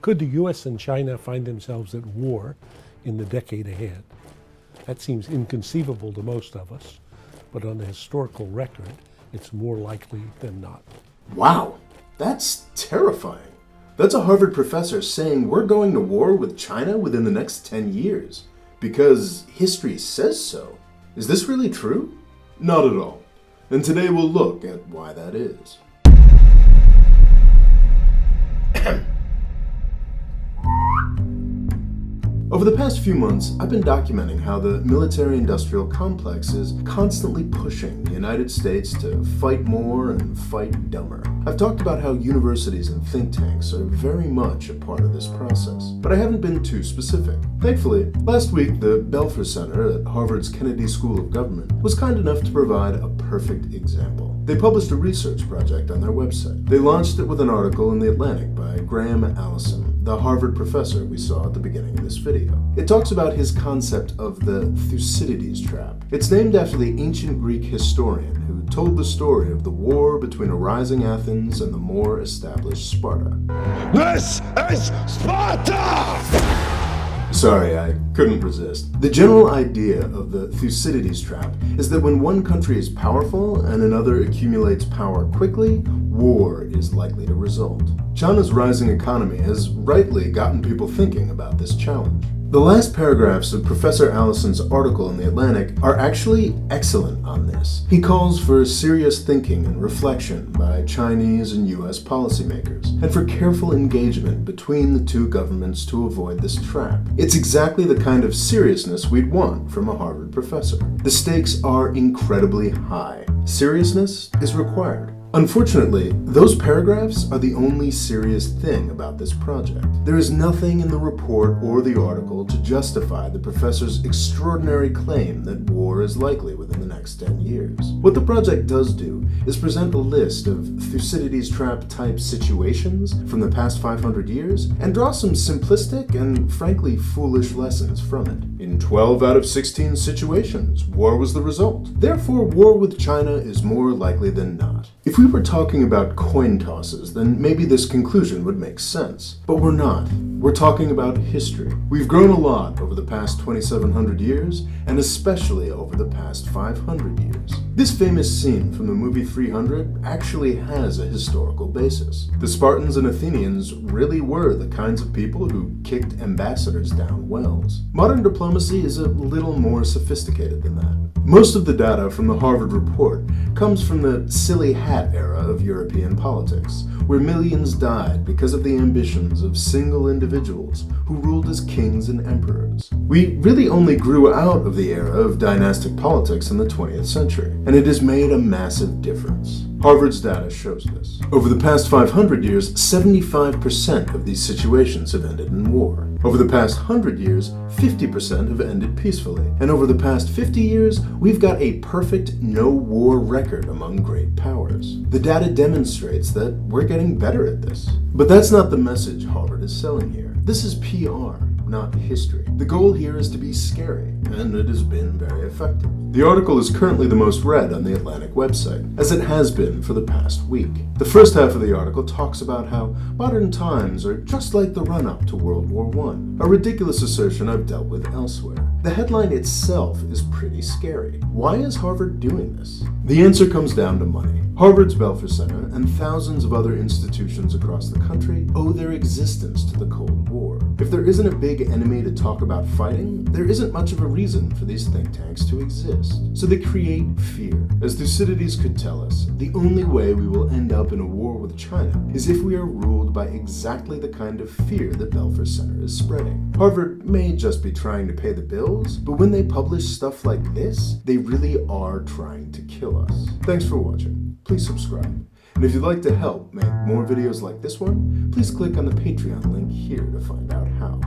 Could the US and China find themselves at war in the decade ahead? That seems inconceivable to most of us, but on the historical record, it's more likely than not. Wow, that's terrifying. That's a Harvard professor saying we're going to war with China within the next 10 years, because history says so. Is this really true? Not at all. And today we'll look at why that is. Over the past few months, I've been documenting how the military-industrial complex is constantly pushing the United States to fight more and fight dumber. I've talked about how universities and think tanks are very much a part of this process, but I haven't been too specific. Thankfully, last week the Belfer Center at Harvard's Kennedy School of Government was kind enough to provide a perfect example. They published a research project on their website. They launched it with an article in The Atlantic by Graham Allison, the Harvard professor we saw at the beginning of this video. It talks about his concept of the Thucydides trap. It's named after the ancient Greek historian who told the story of the war between a rising Athens and the more established Sparta. This is Sparta! Sorry, I couldn't resist. The general idea of the Thucydides trap is that when one country is powerful and another accumulates power quickly, war is likely to result. China's rising economy has rightly gotten people thinking about this challenge. The last paragraphs of Professor Allison's article in The Atlantic are actually excellent on this. He calls for serious thinking and reflection by Chinese and US policymakers, and for careful engagement between the two governments to avoid this trap. It's exactly the kind of seriousness we'd want from a Harvard professor. The stakes are incredibly high. Seriousness is required. Unfortunately, those paragraphs are the only serious thing about this project. There is nothing in the report or the article to justify the professor's extraordinary claim that war is likely within the next 10 years. What the project does do is present a list of Thucydides trap type situations from the past 500 years and draw some simplistic and frankly foolish lessons from it. In 12 out of 16 situations, war was the result. Therefore, war with China is more likely than not. If we were talking about coin tosses, then maybe this conclusion would make sense. But we're not. We're talking about history. We've grown a lot over the past 2,700 years, and especially over the past 500 years. This famous scene from the movie 300 actually has a historical basis. The Spartans and Athenians really were the kinds of people who kicked ambassadors down wells. Modern diplomacy is a little more sophisticated than that. Most of the data from the Harvard report comes from the silly hat era of European politics, where millions died because of the ambitions of single individuals who ruled as kings and emperors. We really only grew out of the era of dynastic politics in the 20th century, and it has made a massive difference. Harvard's data shows this. Over the past 500 years, 75% of these situations have ended in war. Over the past 100 years, 50% have ended peacefully. And over the past 50 years, we've got a perfect no-war record among great powers. The data demonstrates that we're getting better at this. But that's not the message Harvard is selling here. This is PR, not history. The goal here is to be scary, and it has been very effective. The article is currently the most read on the Atlantic website, as it has been for the past week. The first half of the article talks about how modern times are just like the run-up to World War I, a ridiculous assertion I've dealt with elsewhere. The headline itself is pretty scary. Why is Harvard doing this? The answer comes down to money. Harvard's Belfer Center and thousands of other institutions across the country owe their existence to the Cold War. If there isn't a big enemy to talk about fighting, there isn't much of a reason for these think tanks to exist. So they create fear. As Thucydides could tell us, the only way we will end up in a war with China is if we are ruled by exactly the kind of fear that Belfer Center is spreading. Harvard may just be trying to pay the bills, but when they publish stuff like this, they really are trying to kill us. Thanks for watching. Please subscribe. And if you'd like to help make more videos like this one, please click on the Patreon link here to find out how.